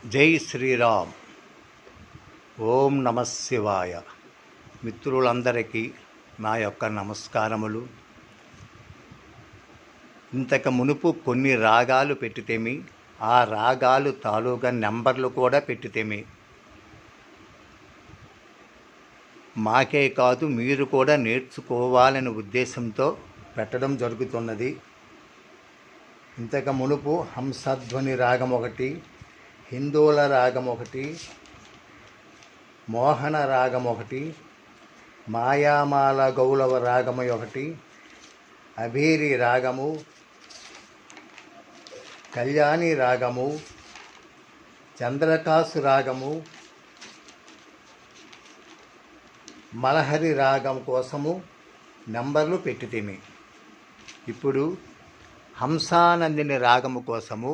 జై శ్రీరామ్. ఓం నమ శివాయ. మిత్రులందరికీ నా యొక్క నమస్కారములు. ఇంతకు మునుపు కొన్ని రాగాలు పెట్టితేమి, ఆ రాగాలు తాలూకా నెంబర్లు కూడా పెట్టితేమి. మాకే కాదు, మీరు కూడా నేర్చుకోవాలనే ఉద్దేశంతో పెట్టడం జరుగుతున్నది. ఇంతకు మునుపు హంసధ్వని రాగం ఒకటి, హిందోళ రాగం ఒకటి, మోహన రాగం ఒకటి, మాయామాల గౌళవ రాగము ఒకటి, అభేరి రాగము, కళ్యాణి రాగము, చంద్రకాసు రాగము, మలహరి రాగం కోసము నంబర్లు పెట్టితిమి. ఇప్పుడు హంసానందిని రాగము కోసము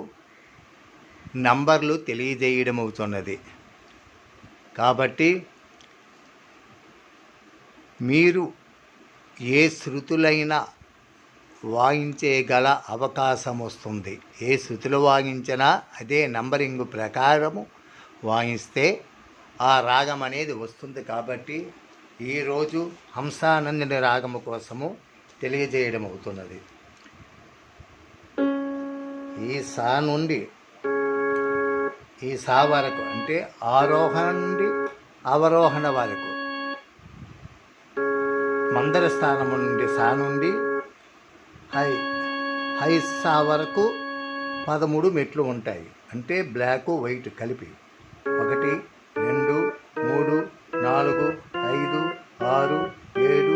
నంబర్లు తెలియజేయడం అవుతున్నది. కాబట్టి మీరు ఏ శృతులైనా వాయించగల అవకాశం వస్తుంది. ఏ శృతులు వాయించినా అదే నంబరింగ్ ప్రకారము వాయిస్తే ఆ రాగం అనేది వస్తుంది. కాబట్టి ఈరోజు హంసానందిని రాగము కోసము తెలియజేయడం అవుతున్నది. ఈ సా నుండి ఈ సా వరకు, అంటే ఆరోహణ నుండి అవరోహణ వరకు, మందర స్థానం నుండి సా నుండి హై సా వరకు 13 మెట్లు ఉంటాయి. అంటే బ్లాక్ వైట్ కలిపి 1 2 3 4 5 6 7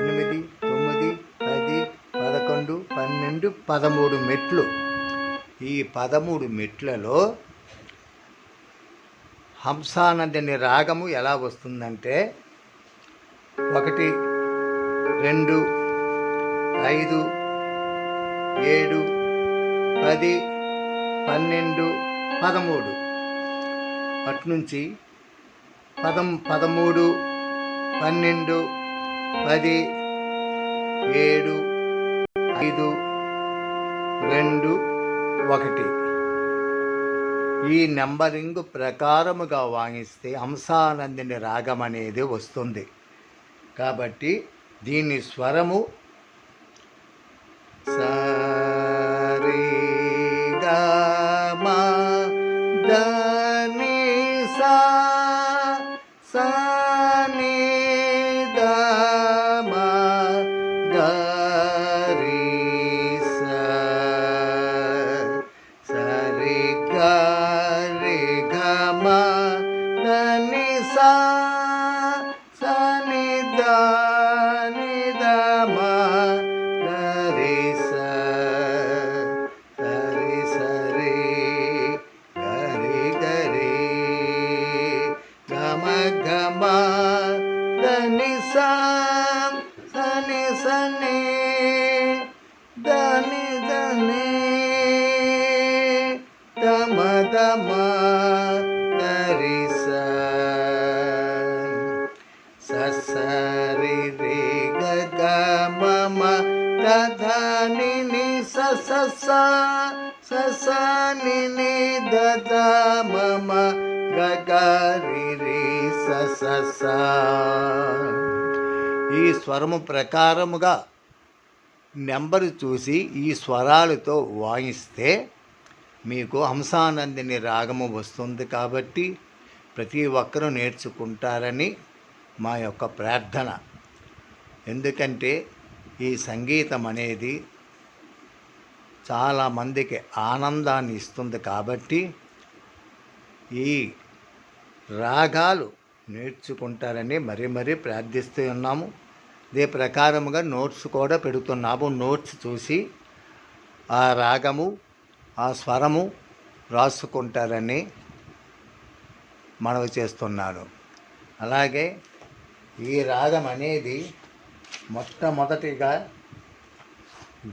8 9 10 11 12 13 మెట్లు. ఈ 13 మెట్లలో హంసానందిని రాగము ఎలా వస్తుందంటే 1 2 5 7 10 12 13 అట్నుంచి 13 12 10 7 5 2 1. ఈ నెంబరింగ్ ప్రకారముగా వాయిస్తే హంసానందిని రాగం అనేది వస్తుంది. కాబట్టి దీని స్వరము సరి గ మ ద ని సా సా ని ద మ గ రి సా సరి గ రి గ మ ద ని సా సా ని ద ని ద మ గ రి సా సరి సరి గ రి గ రి గ మ గ మ ద ని సా సా ని సా ని ద ని ద ని ద మ ద మ గ రి సా స స రి రి గ గ మ మ ద ధ ని ని స స స స స ని ని ద ద మ మ గ గ రి రి స స స. ఈ స్వరము ప్రకారముగా నెంబరు చూసి ఈ స్వరాలతో వాయిస్తే మీకు హంసానందిని రాగము వస్తుంది. కాబట్టి ప్రతి ఒక్కరూ నేర్చుకుంటారని మా యొక్క ప్రార్థన. ఎందుకంటే ఈ సంగీతం అనేది చాలామందికి ఆనందాన్ని ఇస్తుంది. కాబట్టి ఈ రాగాలు నేర్చుకుంటారని మరీ ప్రార్థిస్తూ ఉన్నాము. ఇదే ప్రకారముగా నోట్స్ కూడా పెడుతున్నాము. నోట్స్ చూసి ఆ రాగము, ఆ స్వరము రాసుకుంటారని మనవి చేస్తున్నాను. అలాగే ఈ రాగం అనేది మొట్టమొదటిగా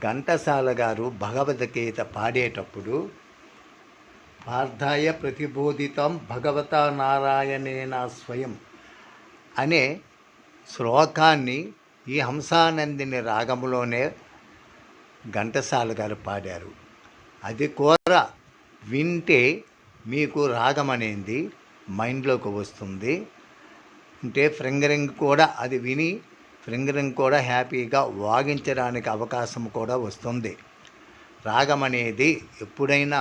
ఘంటసాల గారు భగవద్గీత పాడేటప్పుడు పార్థాయ ప్రతిబోధితం భగవతా నారాయణేన స్వయం అనే శ్లోకాన్ని ఈ హంసానందిని రాగములోనే ఘంటసాల గారు పాడారు. అది కూడా వింటే మీకు రాగం అనేది మైండ్లోకి వస్తుంది. అంటే ఫింగరింగ్ కూడా అది విని ఫింగరింగ్ కూడా హ్యాపీగా వాగించడానికి అవకాశం కూడా వస్తుంది. రాగం అనేది ఎప్పుడైనా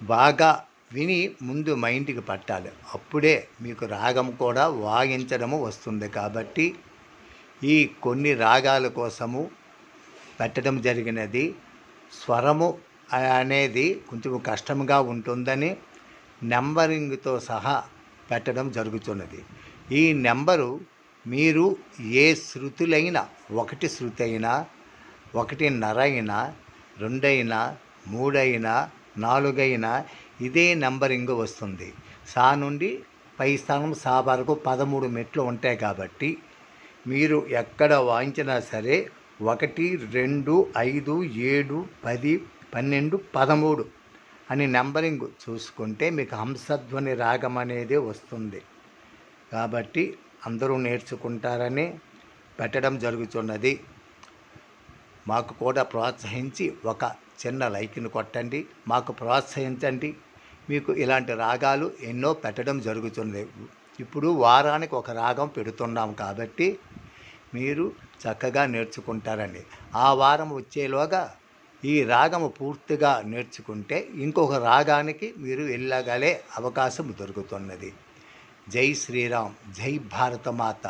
బాగా విని ముందు మైండ్కి పట్టాలి, అప్పుడే మీకు రాగం కూడా వాయించడము వస్తుంది. కాబట్టి ఈ కొన్ని రాగాల కోసము పెట్టడం జరిగినది. స్వరము అనేది కొంచెం కష్టంగా ఉంటుందని నెంబరింగ్తో సహా పెట్టడం జరుగుతున్నది. ఈ నెంబరు మీరు ఏ శృతులైనా, 1 శృతి అయినా, 1.5 అయినా, 2 అయినా, 3 అయినా, 4 అయినా ఇదే నెంబరింగ్ వస్తుంది. సా నుండి పై స్థానం సా వరకు 13 మెట్లు ఉంటాయి. కాబట్టి మీరు ఎక్కడ వాయించినా సరే 1, 2, 5, 7, 10, 12, 13 అని నెంబరింగ్ చూసుకుంటే మీకు హంసధ్వని రాగం అనేది వస్తుంది. కాబట్టి అందరూ నేర్చుకుంటారని పెట్టడం జరుగుతున్నది. మాకు కూడా ప్రోత్సహించి ఒక చిన్న లైక్ని కొట్టండి, మాకు ప్రోత్సహించండి. మీకు ఇలాంటి రాగాలు ఎన్నో పెట్టడం జరుగుతుంది. ఇప్పుడు వారానికి ఒక రాగం పెడుతున్నాం కాబట్టి మీరు చక్కగా నేర్చుకుంటారండి. ఆ వారం వచ్చేలోగా ఈ రాగము పూర్తిగా నేర్చుకుంటే ఇంకొక రాగానికి మీరు వెళ్ళగలే అవకాశం దొరుకుతున్నది. జై శ్రీరామ్, జై భారతమాత.